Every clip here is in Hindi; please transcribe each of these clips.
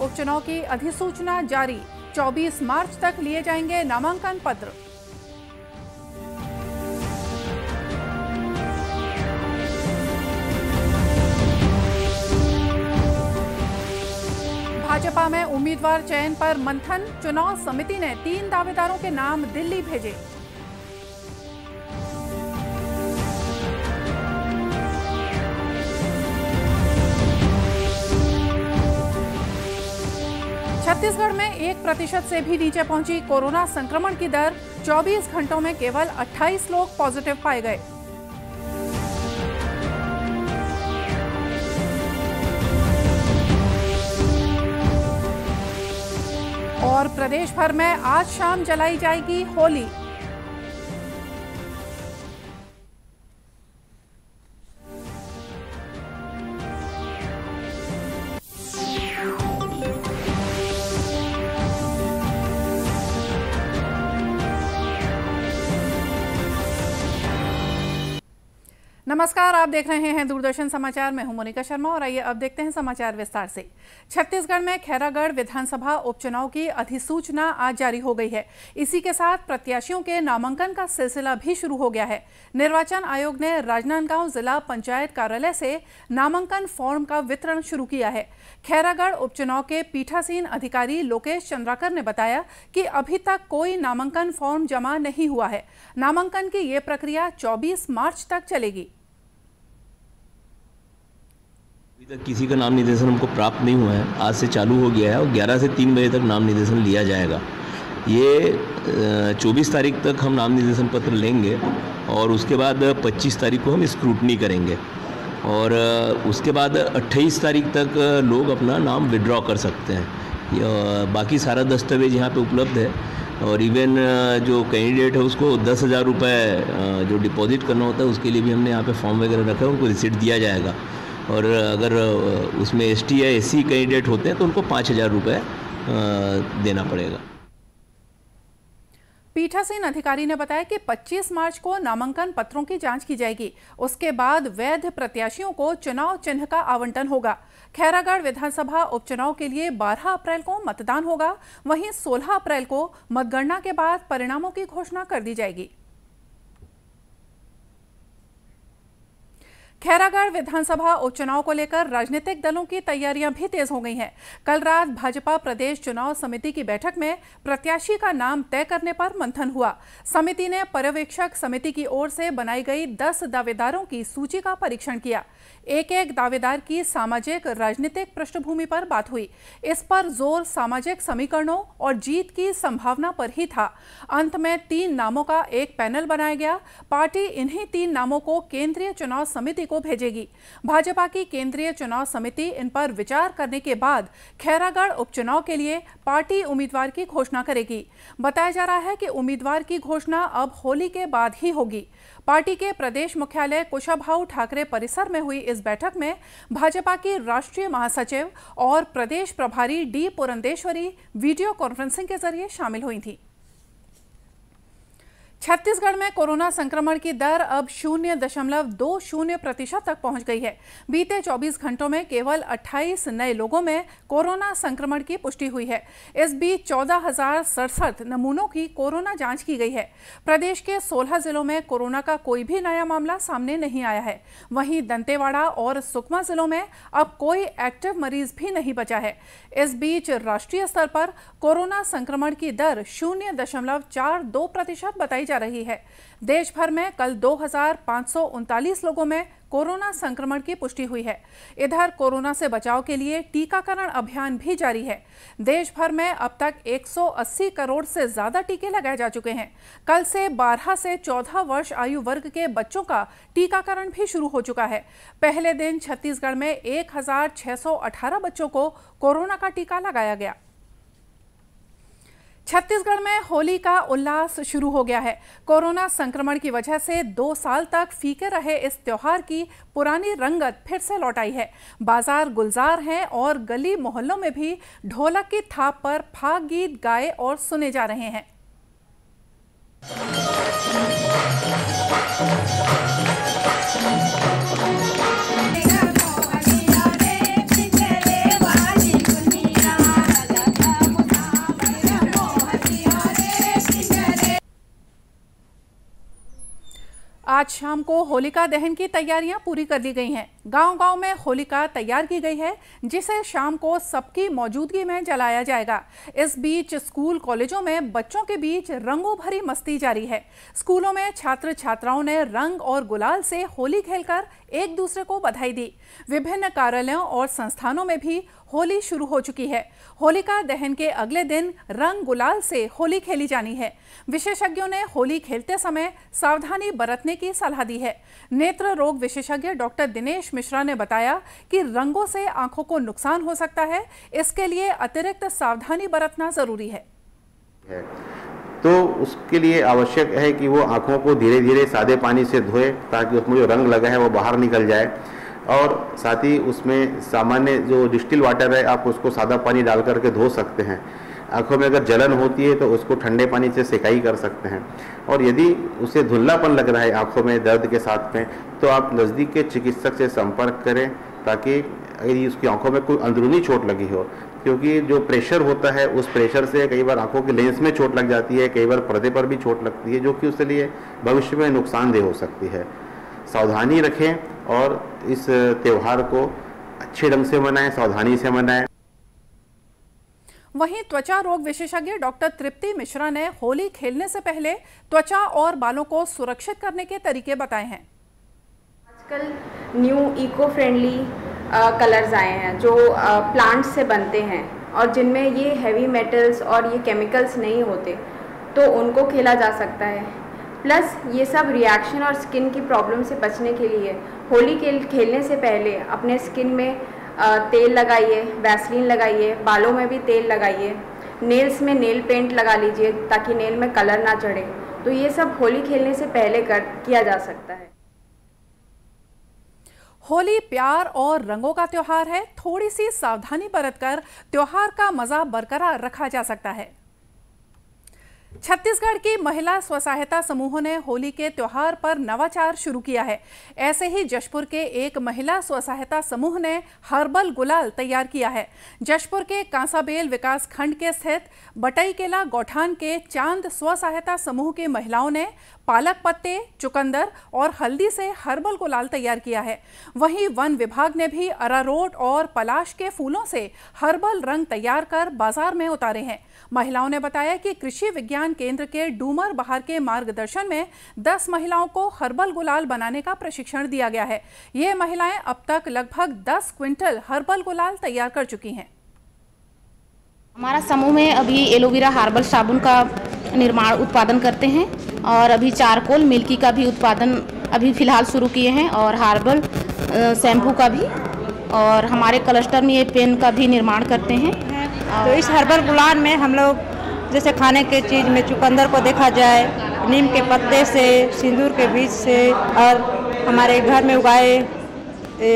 उपचुनाव की अधिसूचना जारी। 24 मार्च तक लिए जाएंगे नामांकन पत्र। भाजपा में उम्मीदवार चयन पर मंथन। चुनाव समिति ने 3 दावेदारों के नाम दिल्ली भेजे। छत्तीसगढ़ में 1% से भी नीचे पहुंची कोरोना संक्रमण की दर। 24 घंटों में केवल 28 लोग पॉजिटिव पाए गए। और प्रदेश भर में आज शाम जलाई जाएगी होली। नमस्कार, आप देख रहे हैं दूरदर्शन समाचार। मैं हूं मोनिका शर्मा और आइए अब देखते हैं समाचार विस्तार से। छत्तीसगढ़ में खैरागढ़ विधानसभा उपचुनाव की अधिसूचना आज जारी हो गई है। इसी के साथ प्रत्याशियों के नामांकन का सिलसिला भी शुरू हो गया है। निर्वाचन आयोग ने राजनांदगांव जिला पंचायत कार्यालय से नामांकन फॉर्म का वितरण शुरू किया है। खैरागढ़ उपचुनाव के पीठासीन अधिकारी लोकेश चंद्राकर ने बताया कि अभी तक कोई नामांकन फॉर्म जमा नहीं हुआ है। नामांकन की ये प्रक्रिया 24 मार्च तक चलेगी। अभी तक किसी का नाम निर्देशन हमको प्राप्त नहीं हुआ है। आज से चालू हो गया है और 11 से 3 बजे तक नाम निर्देशन लिया जाएगा। ये 24 तारीख तक हम नाम निर्देशन पत्र लेंगे और उसके बाद 25 तारीख को हम स्क्रूटनी करेंगे और उसके बाद 28 तारीख तक लोग अपना नाम विड्रॉ कर सकते हैं। बाकी सारा दस्तावेज यहाँ पे उपलब्ध है और इवन जो कैंडिडेट है उसको 10,000 रुपये जो डिपॉजिट करना होता है उसके लिए भी हमने यहाँ पे फॉर्म वगैरह रखा है, उनको रिसीट दिया जाएगा। और अगर उसमें एसटी या एससी कैंडिडेट होते हैं तो उनको 5,000 रुपये देना पड़ेगा। पीठासीन अधिकारी ने बताया कि 25 मार्च को नामांकन पत्रों की जांच की जाएगी। उसके बाद वैध प्रत्याशियों को चुनाव चिन्ह का आवंटन होगा। खैरागढ़ विधानसभा उपचुनाव के लिए 12 अप्रैल को मतदान होगा। वहीं 16 अप्रैल को मतगणना के बाद परिणामों की घोषणा कर दी जाएगी। खैरागढ़ विधानसभा उपचुनाव को लेकर राजनीतिक दलों की तैयारियां भी तेज हो गई हैं। कल रात भाजपा प्रदेश चुनाव समिति की बैठक में प्रत्याशी का नाम तय करने पर मंथन हुआ। समिति ने पर्यवेक्षक समिति की ओर से बनाई गई 10 दावेदारों की सूची का परीक्षण किया। एक दावेदार की सामाजिक राजनीतिक पृष्ठभूमि पर बात हुई। इस पर जोर सामाजिक समीकरणों और जीत की संभावना पर ही था। अंत में 3 नामों का एक पैनल बनाया गया। पार्टी इन्हीं 3 नामों को केंद्रीय चुनाव समिति को भेजेगी। भाजपा की केंद्रीय चुनाव समिति इन पर विचार करने के बाद खैरागढ़ उपचुनाव के लिए पार्टी उम्मीदवार की घोषणा करेगी। बताया जा रहा है कि उम्मीदवार की घोषणा अब होली के बाद ही होगी। पार्टी के प्रदेश मुख्यालय कुशाभाऊ ठाकरे परिसर में हुई इस बैठक में भाजपा की राष्ट्रीय महासचिव और प्रदेश प्रभारी डी पुरंदेश्वरी वीडियो कॉन्फ्रेंसिंग के जरिए शामिल हुई थी। छत्तीसगढ़ में कोरोना संक्रमण की दर अब 0.20% तक पहुंच गई है। बीते 24 घंटों में केवल 28 नए लोगों में कोरोना संक्रमण की पुष्टि हुई है। इस बीच 14,067 नमूनों की कोरोना जांच की गई है। प्रदेश के 16 जिलों में कोरोना का कोई भी नया मामला सामने नहीं आया है। वहीं दंतेवाड़ा और सुकमा जिलों में अब कोई एक्टिव मरीज भी नहीं बचा है। इस बीच राष्ट्रीय स्तर पर कोरोना संक्रमण की दर 0.42% बताई जा रही है। देश भर में कल 2,539 लोगों में कोरोना संक्रमण की पुष्टि हुई है। इधर कोरोना से बचाव के लिए टीकाकरण अभियान भी जारी है। देश भर में अब तक 180 करोड़ से ज्यादा टीके लगाए जा चुके हैं। कल से 12 से 14 वर्ष आयु वर्ग के बच्चों का टीकाकरण भी शुरू हो चुका है। पहले दिन छत्तीसगढ़ में 1,618 बच्चों को कोरोना का टीका लगाया गया। छत्तीसगढ़ में होली का उल्लास शुरू हो गया है। कोरोना संक्रमण की वजह से 2 साल तक फीके रहे इस त्योहार की पुरानी रंगत फिर से लौट आई है। बाजार गुलजार हैं और गली मोहल्लों में भी ढोलक की थाप पर फाग गीत गाए और सुने जा रहे हैं। आज शाम को होलिका दहन की तैयारियां पूरी कर ली गई हैं। गांव-गांव में होलिका तैयार की गई है, जिसे शाम को सबकी मौजूदगी में जलाया जाएगा। इस बीच स्कूल कॉलेजों में बच्चों के बीच रंगों भरी मस्ती जारी है। स्कूलों में छात्र छात्राओं ने रंग और गुलाल से होली खेलकर एक दूसरे को बधाई दी। विभिन्न कार्यालयों और संस्थानों में भी होली शुरू हो चुकी है। होलिका दहन के अगले दिन रंग गुलाल से होली खेली जानी है। विशेषज्ञों ने होली खेलते समय सावधानी बरतने की सलाह दी है। नेत्र रोग विशेषज्ञ डॉक्टर दिनेश मिश्रा ने बताया कि रंगों से आंखों को नुकसान हो सकता है, इसके लिए अतिरिक्त सावधानी बरतना जरूरी है। तो उसके लिए आवश्यक है कि वो आंखों को धीरे धीरे सादे पानी से धोए, ताकि उसमें जो रंग लगा है वो बाहर निकल जाए। और साथ ही उसमें सामान्य जो डिस्टिल वाटर है, आप उसको सादा पानी डाल करके धो सकते हैं। आंखों में अगर जलन होती है तो उसको ठंडे पानी से सेकाई कर सकते हैं। और यदि उसे धुंधलापन लग रहा है आंखों में दर्द के साथ में, तो आप नज़दीक के चिकित्सक से संपर्क करें, ताकि यदि उसकी आंखों में कोई अंदरूनी चोट लगी हो, क्योंकि जो प्रेशर होता है उस प्रेशर से कई बार आंखों के लेंस में चोट लग जाती है, कई बार पर्दे पर भी चोट लगती है, जो कि उसके लिए भविष्य में नुकसानदेह हो सकती है। सावधानी रखें और इस त्यौहार को अच्छे ढंग से मनाएं, सावधानी से मनाएं। वहीं त्वचा रोग विशेषज्ञ डॉक्टर तृप्ति मिश्रा ने होली खेलने से पहले त्वचा और बालों को सुरक्षित करने के तरीके बताए हैं। आजकल न्यू इको फ्रेंडली कलर्स आए हैं जो प्लांट से बनते हैं और जिनमें ये हैवी मेटल्स और ये केमिकल्स नहीं होते, तो उनको खेला जा सकता है। प्लस ये सब रिएक्शन और स्किन की प्रॉब्लम से बचने के लिए होली खेलने से पहले अपने स्किन में तेल लगाइए, वैसलीन लगाइए, बालों में भी तेल लगाइए, नेल्स में नेल पेंट लगा लीजिए ताकि नेल में कलर ना चढ़े। तो ये सब होली खेलने से पहले किया जा सकता है। होली प्यार और रंगों का त्योहार है। थोड़ी सी सावधानी बरतकर त्योहार का मजा बरकरार रखा जा सकता है। छत्तीसगढ़ की महिला स्वसहायता समूहों ने होली के त्योहार पर नवाचार शुरू किया है। ऐसे ही जशपुर के एक महिला स्वसहायता समूह ने हर्बल गुलाल तैयार किया है। जशपुर के कांसाबेल विकास खंड के स्थित बटईकेला गौठान के चांद स्वसहायता समूह की महिलाओं ने पालक पत्ते, चुकंदर और हल्दी से हर्बल गुलाल तैयार किया है। वहीं वन विभाग ने भी अरारोट और पलाश के फूलों से हर्बल रंग तैयार कर बाजार में उतारे हैं। महिलाओं ने बताया कि कृषि विज्ञान केंद्र के डूमर बहार के मार्गदर्शन में 10 महिलाओं को हर्बल गुलाल बनाने का प्रशिक्षण दिया गया है। ये महिलाएं अब तक लगभग 10 क्विंटल हर्बल गुलाल तैयार कर चुकी हैं। हमारा समूह में अभी एलोवेरा हर्बल साबुन का उत्पादन करते हैं और अभी चारकोल मिल्की का भी उत्पादन अभी फिलहाल शुरू किए हैं और हर्बल शैम्पू का भी, और हमारे क्लस्टर में ये पेन का भी निर्माण करते हैं। तो इस हर्बल गुलाल में हम लोग जैसे खाने के चीज़ में चुकंदर को देखा जाए, नीम के पत्ते से, सिंदूर के बीज से और हमारे घर में उगाए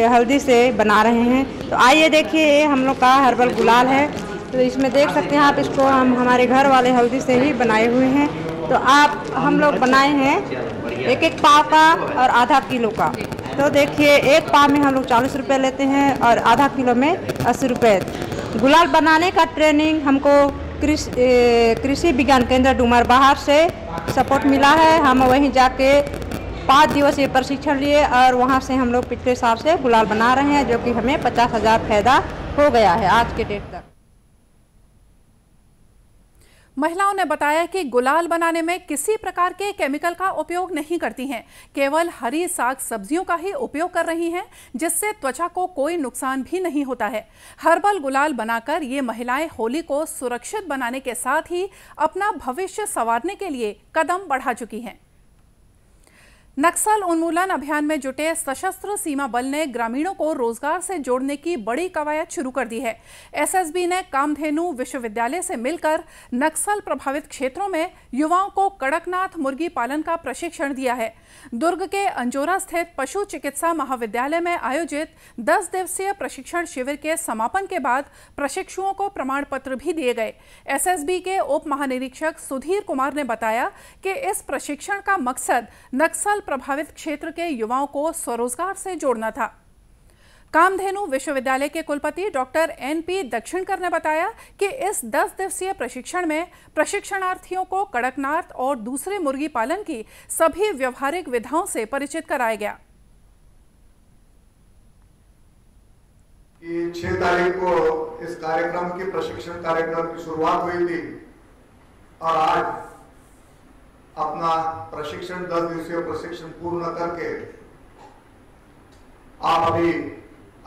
हल्दी से बना रहे हैं। तो आइए देखिए, हम लोग का हर्बल गुलाल है। तो इसमें देख सकते हैं आप, इसको हम हमारे घर वाले हल्दी से ही बनाए हुए हैं। तो हम लोग बनाए हैं 1-1 पाव का और आधा किलो का। तो देखिए, 1 पाव में हम लोग 40 रुपये लेते हैं और आधा किलो में 80 रुपये। गुलाल बनाने का ट्रेनिंग हमको कृषि विज्ञान केंद्र डूमर बहार से सपोर्ट मिला है। हम वहीं जाके 5 दिवसीय प्रशिक्षण लिए और वहां से हम लोग पिछले साल से गुलाल बना रहे हैं, जो कि हमें 50,000 फायदा हो गया है आज के डेट तक। महिलाओं ने बताया कि गुलाल बनाने में किसी प्रकार के केमिकल का उपयोग नहीं करती हैं, केवल हरी साग सब्जियों का ही उपयोग कर रही हैं, जिससे त्वचा को कोई नुकसान भी नहीं होता है। हर्बल गुलाल बनाकर ये महिलाएं होली को सुरक्षित बनाने के साथ ही अपना भविष्य संवारने के लिए कदम बढ़ा चुकी हैं। नक्सल उन्मूलन अभियान में जुटे सशस्त्र सीमा बल ने ग्रामीणों को रोजगार से जोड़ने की बड़ी कवायद शुरू कर दी है। एसएसबी ने कामधेनु विश्वविद्यालय से मिलकर नक्सल प्रभावित क्षेत्रों में युवाओं को कड़कनाथ मुर्गी पालन का प्रशिक्षण दिया है। दुर्ग के अंजोरा स्थित पशु चिकित्सा महाविद्यालय में आयोजित 10 दिवसीय प्रशिक्षण शिविर के समापन के बाद प्रशिक्षुओं को प्रमाण पत्र भी दिए गए। एसएसबी के उप महानिरीक्षक सुधीर कुमार ने बताया कि इस प्रशिक्षण का मकसद नक्सल प्रभावित क्षेत्र के युवाओं को स्वरोजगार से जोड़ना था। कामधेनु विश्वविद्यालय के कुलपति डॉक्टर NP दक्षिणकर ने बताया कि इस 10 दिवसीय प्रशिक्षण में प्रशिक्षणार्थियों को कड़कनाथ और दूसरे मुर्गी पालन की सभी व्यवहारिक विधाओं से परिचित कराया गया। 6 तारीख को इस कार्यक्रम की प्रशिक्षण कार्यक्रम की शुरुआत हुई थी और आज अपना प्रशिक्षण 10 दिवसीय प्रशिक्षण पूर्ण करके आप अभी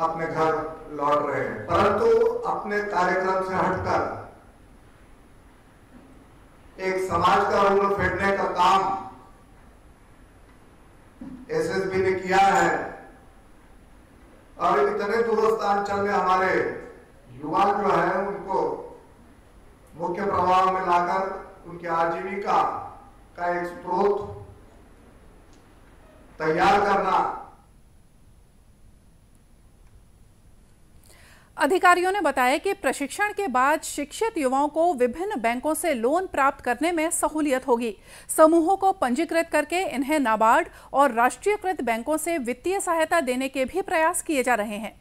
अपने घर लौट रहे हैं, परंतु अपने कार्यक्रम से हटकर एक समाज का ऋण फेडने का काम SSB ने किया है और इतने दूरस्थान अंचल में हमारे युवा जो है उनको मुख्य प्रवाह में लाकर उनकी आजीविका का एक स्रोत तैयार करना। अधिकारियों ने बताया कि प्रशिक्षण के बाद शिक्षित युवाओं को विभिन्न बैंकों से लोन प्राप्त करने में सहूलियत होगी। समूहों को पंजीकृत करके इन्हें नाबार्ड और राष्ट्रीयकृत बैंकों से वित्तीय सहायता देने के भी प्रयास किए जा रहे हैं।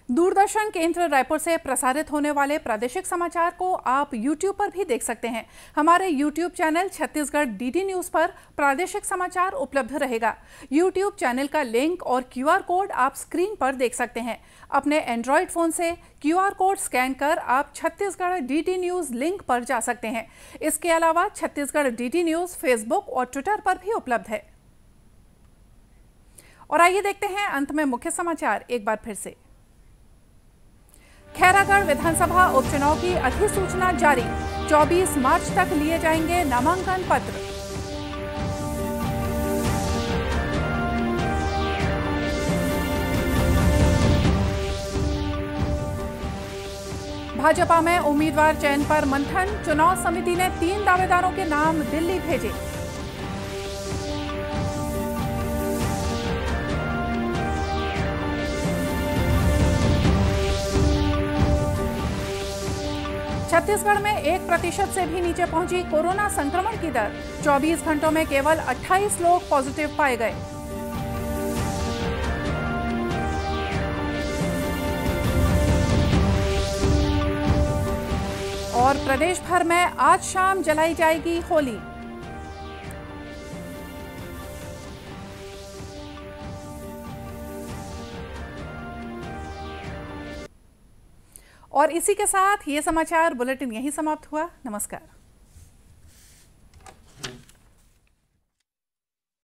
दूरदर्शन केंद्र रायपुर से प्रसारित होने वाले प्रादेशिक समाचार को आप YouTube पर भी देख सकते हैं। हमारे YouTube channel Chhattisgarh DD news पर प्रादेशिक समाचार उपलब्ध रहेगा। YouTube चैनल का लिंक और QR कोड आप स्क्रीन पर देख सकते हैं। अपने एंड्रॉयड फ़ोन से QR कोड स्कैन कर आप छत्तीसगढ़ DD न्यूज़ लिंक पर जा सकते हैं। इसके अलावा छत्तीसगढ़ DD न्यूज़ फेसबुक और ट्विटर पर भी उपलब्ध है। और आइए देखते हैं अंत में मुख्य समाचार एक बार फिर से। खैरागढ़ विधानसभा उपचुनाव की अधिसूचना जारी, 24 मार्च तक लिए जाएंगे नामांकन पत्र। भाजपा में उम्मीदवार चयन पर मंथन, चुनाव समिति ने 3 दावेदारों के नाम दिल्ली भेजे। छत्तीसगढ़ में 1% से भी नीचे पहुंची कोरोना संक्रमण की दर, 24 घंटों में केवल 28 लोग पॉजिटिव पाए गए। और प्रदेश भर में आज शाम जलाई जाएगी होली। और इसी के साथ ये समाचार बुलेटिन यहीं समाप्त हुआ। नमस्कार।